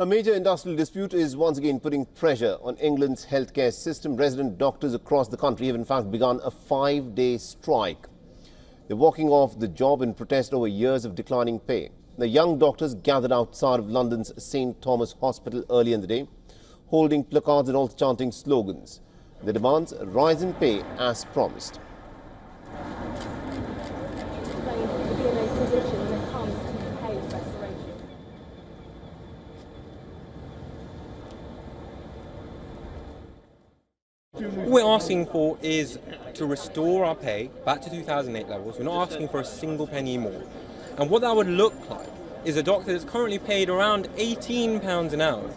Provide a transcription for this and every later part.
A major industrial dispute is once again putting pressure on England's healthcare system. Resident doctors across the country have in fact begun a 5-day strike. They're walking off the job in protest over years of declining pay. The young doctors gathered outside of London's St. Thomas Hospital early in the day, holding placards and also chanting slogans. The demands a rise in pay as promised. What we're asking for is to restore our pay back to 2008 levels. We're not asking for a single penny more. And what that would look like is a doctor that's currently paid around £18 an hour.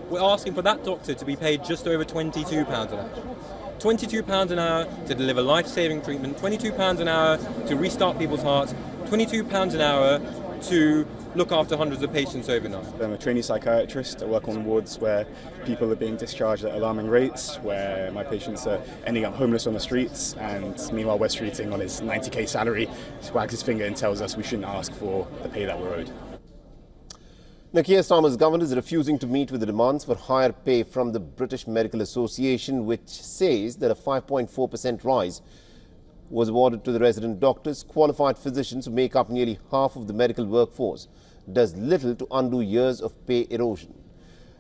We're asking for that doctor to be paid just over £22 an hour. £22 an hour to deliver life-saving treatment, £22 an hour to restart people's hearts, £22 an hour to look after hundreds of patients overnight. I'm a trainee psychiatrist. I work on wards where people are being discharged at alarming rates, where my patients are ending up homeless on the streets, and meanwhile West Streeting on his 90k salary wags his finger and tells us we shouldn't ask for the pay that we're owed. Now, Keir Starmer's government is refusing to meet with the demands for higher pay from the British Medical Association, which says that a 5.4% rise was awarded to the resident doctors. Qualified physicians who make up nearly half of the medical workforce does little to undo years of pay erosion.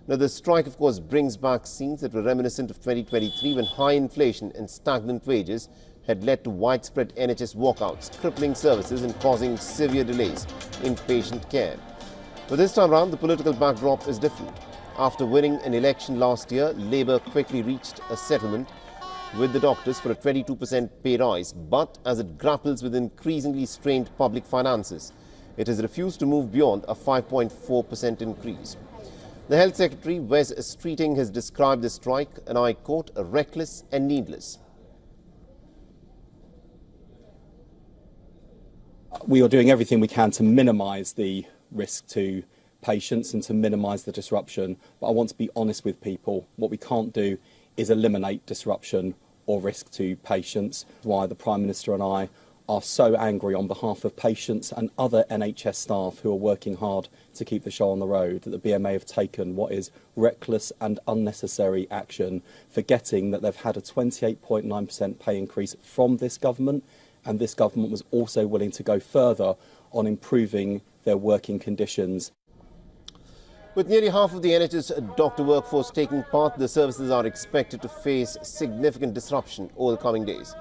Now, the strike, of course, brings back scenes that were reminiscent of 2023 when high inflation and stagnant wages had led to widespread NHS walkouts, crippling services and causing severe delays in patient care. But this time around, the political backdrop is different. After winning an election last year, Labour quickly reached a settlement with the doctors for a 22% pay rise. But as it grapples with increasingly strained public finances, it has refused to move beyond a 5.4% increase. The Health Secretary, Wes Streeting, has described the strike, and I quote, reckless and needless. We are doing everything we can to minimise the risk to patients and to minimise the disruption. But I want to be honest with people. What we can't do is eliminate disruption or risk to patients. Why the Prime Minister and I are so angry on behalf of patients and other NHS staff who are working hard to keep the show on the road, that the BMA have taken what is reckless and unnecessary action, forgetting that they've had a 28.9% pay increase from this government, and this government was also willing to go further on improving their working conditions. With nearly half of the NHS doctor workforce taking part, the services are expected to face significant disruption over the coming days.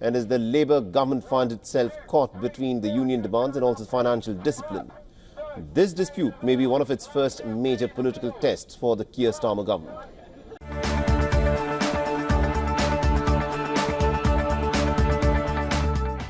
And as the Labour government finds itself caught between the union demands and also financial discipline, this dispute may be one of its first major political tests for the Keir Starmer government.